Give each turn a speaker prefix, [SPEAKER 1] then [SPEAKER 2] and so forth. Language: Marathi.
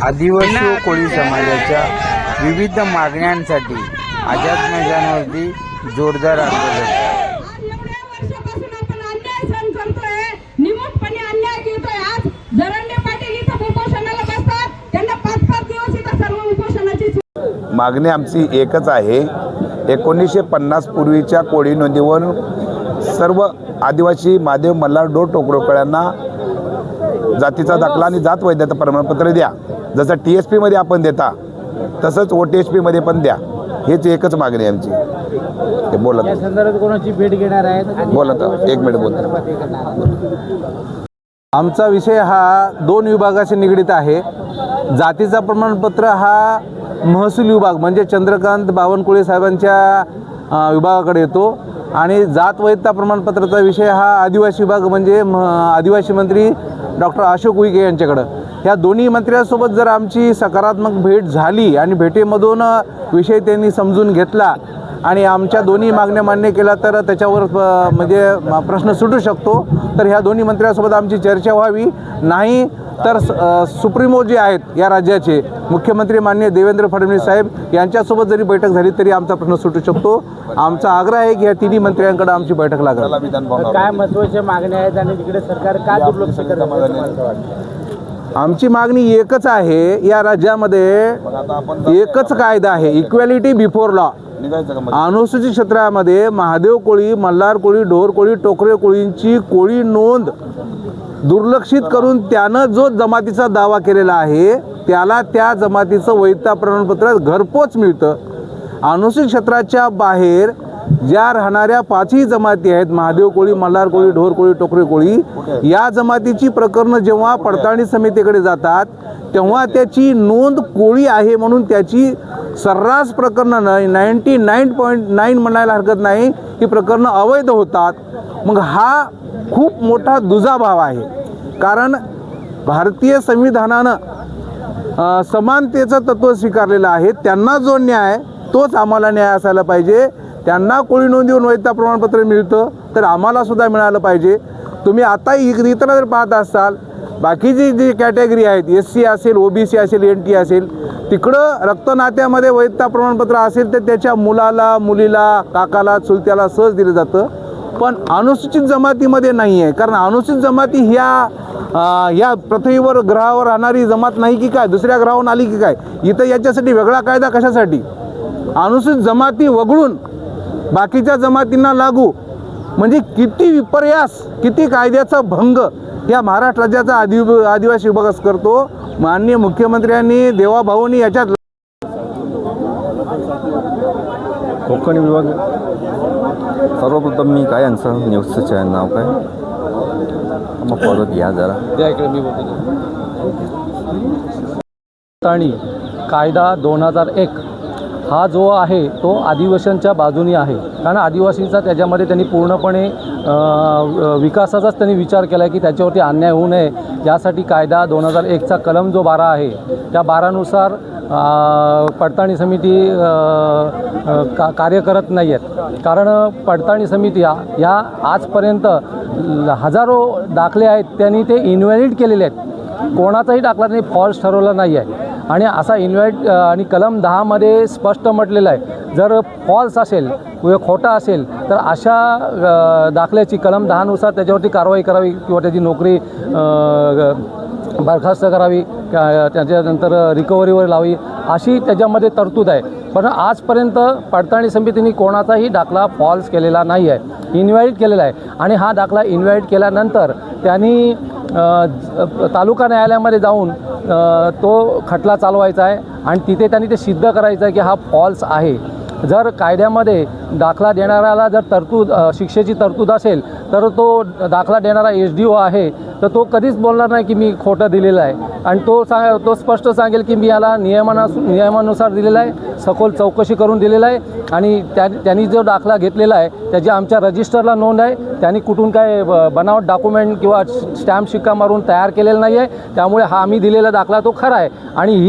[SPEAKER 1] आदिवासी व कोळी समाजाच्या विविध मागण्यांसाठी आझाद मैदानावरती जोरदार आंदोलन।
[SPEAKER 2] मागणी आमची एकच आहे। 1950 पूर्वीच्या कोळी नोंदीवर सर्व आदिवासी महादेव मल्हार डोर टोकरोकळ्यांना जातीचा दाखला आणि जात वैधता प्रमाणपत्र द्या। जसं TSP मध्ये आपण देता तसंच OTSP मध्ये पण द्या। हेच एकच मागणी आमची। हे बोलत
[SPEAKER 3] या संदर्भात कोणाची भेट घेणार आहे?
[SPEAKER 2] बोलत एक मिनिट बोलतो।
[SPEAKER 4] आमचा विषय हा 2 विभागाशी निगडित आहे। जातीचा प्रमाणपत्र हा महसूल विभाग म्हणजे चंद्रकांत बावनकुळे साहेबांच्या विभागाकडे येतो आणि जात वैधता प्रमाणपत्राचा विषय हा आदिवासी विभाग म्हणजे आदिवासी मंत्री डॉक्टर अशोक उईके यांच्याकडं। ह्या दोन्ही मंत्र्यांसोबत जर आमची सकारात्मक भेट झाली आणि भेटीमधून विषय त्यांनी समजून घेतला आणि आमच्या दोन्ही मागण्या मान्य केल्या तर त्याच्यावर म्हणजे प्रश्न सुटू शकतो। तर ह्या दोन्ही मंत्र्यांसोबत आमची चर्चा व्हावी, नाही तर सुप्रीमो जे आहेत या राज्याचे मुख्यमंत्री माननीय देवेंद्र फडणवीस साहेब यांच्यासोबत जरी बैठक झाली तरी आमचा प्रश्न सुटू शकतो। आमचा आग्रह आहे की या तिन्ही मंत्र्यांकडे आमची बैठक लागेल।
[SPEAKER 3] काय महत्त्वाच्या मागण्या आहेत आणि तिकडे सरकार का दुर्लक्ष करतं?
[SPEAKER 4] आमची मागणी एकच आहे, या राज्यामध्ये एकच कायदा आहे, इक्वॅलिटी बिफोर लॉ। अनुसूचित क्षेत्रामध्ये महादेव कोळी, मल्हार कोळी, ढोर कोळी, टोकरे कोळींची कोळी नोंद दुर्लक्षित करून त्यानं जो जमातीचा दावा केलेला आहे त्याला त्या जमातीचं वैधता प्रमाणपत्र घरपोच मिळतं। अनुसूचित क्षेत्राच्या बाहेर ज्या राहणाऱ्या 5ही जमाती आहेत, महादेव कोळी, मल्हार कोळी, ढोर कोळी, टोकरे कोळी, या जमातीची प्रकरणं जेव्हा पडताळणी समितीकडे जातात तेव्हा त्याची नोंद कोळी आहे म्हणून त्याची सर्रास प्रकरणं 99.9 म्हणायला हरकत नाही ही प्रकरणं अवैध होतात। मग हा खूप मोठा दुजाभाव आहे, कारण भारतीय संविधानानं समानतेचं तत्त्व स्वीकारलेलं आहे। त्यांना जो न्याय तोच आम्हाला न्याय असायला पाहिजे। त्यांना कोळी नोंदीवरून वैधता प्रमाणपत्र मिळतं तर आम्हाला सुद्धा मिळालं पाहिजे। तुम्ही आता इतर जर पाहत असाल बाकीची जी कॅटेगरी आहेत, SC असेल, OBC असेल, NT असेल, तिकडं रक्तनात्यामध्ये वैधता प्रमाणपत्र असेल तर त्याच्या मुलाला, मुलीला, काकाला, चुलत्याला सहज दिलं जातं, पण अनुसूचित जमातीमध्ये नाही आहे। कारण अनुसूचित जमाती ह्या पृथ्वीवर ग्रहावर राहणारी जमात नाही की काय, दुसऱ्या ग्रहावरून आली की काय? इथं याच्यासाठी वेगळा कायदा कशासाठी? अनुसूचित जमाती वगळून बाकीच्या जमातींना लागू, म्हणजे किती विपर्यास, किती कायद्याचा भंग या महाराष्ट्र राज्याचा आदिवासी विभागच करतो। माननीय मुख्यमंत्र्यांनी, देवाभाऊंनी याच्यात
[SPEAKER 5] कोकण विभाग सर्वप्रथम मी काय यांचं न्यूजचं चॅनल नाव काय मग परत या जरा
[SPEAKER 3] आणि कायदा 2001 हा जो आहे तो आदिवासींच्या बाजूनी आहे, कारण आदिवासींचा त्याच्यामध्ये त्यांनी पूर्णपणे विकासाचाच त्यांनी विचार केला आहे की त्याच्यावरती अन्याय होऊ नये, यासाठी कायदा 2001चा कलम जो 12 आहे त्या 12नुसार पडताळणी समिती कार्य करत नाही आहेत। कारण पडताळणी समिती ह्या आजपर्यंत हजारो दाखले आहेत त्यांनी ते इन्व्हॅलिड केलेले आहेत, कोणाचाही दाखला त्यांनी फॉल्स ठरवला नाही आहे। आणि असा इन्व्हॅलिड आणि कलम 10 मध्ये स्पष्ट म्हटलेलं आहे, जर फॉल्स असेल किंवा खोटा असेल तर अशा दाखल्याची कलम 10नुसार त्याच्यावरती कारवाई करावी किंवा त्याची नोकरी बरखास्त करावी, त्याच्यानंतर रिकव्हरीवर लावी, अशी त्याच्यामध्ये तरतूद आहे। पण आजपर्यंत पडताळणी समितीने कोणाचाही दाखला फॉल्स केलेला नाही आहे, इन्व्हॅलिड केलेला आहे। आणि हा दाखला इन्व्हॅलिड केल्यानंतर त्यांनी तालुका न्यायालयामध्ये जाऊन तो खटला चालवायचा आहे आणि तिथे त्यांनी ते सिद्ध करायचं आहे की हा फॉल्स आहे। जर कायद्यामध्ये दाखला देणाऱ्याला जर शिक्षेची तरतूद असेल तर तो दाखला देणारा SDO आहे तर तो कधीच बोलणार नाही की मी खोटं दिलेलं आहे, आणि तो स्पष्ट सांगेल की मी याला नियमानुसार दिलेला आहे, सखोल चौकशी करून दिलेला आहे आणि त्यांनी जो दाखला घेतलेला आहे त्याची आमच्या रजिस्टरला नोंद आहे, त्यांनी कुठून काय बनावट डॉक्युमेंट किंवा स्टॅम्प शिक्का मारून तयार केलेला नाही आहे, त्यामुळे हा आम्ही दिलेला दाखला तो खरा आहे। आणि ही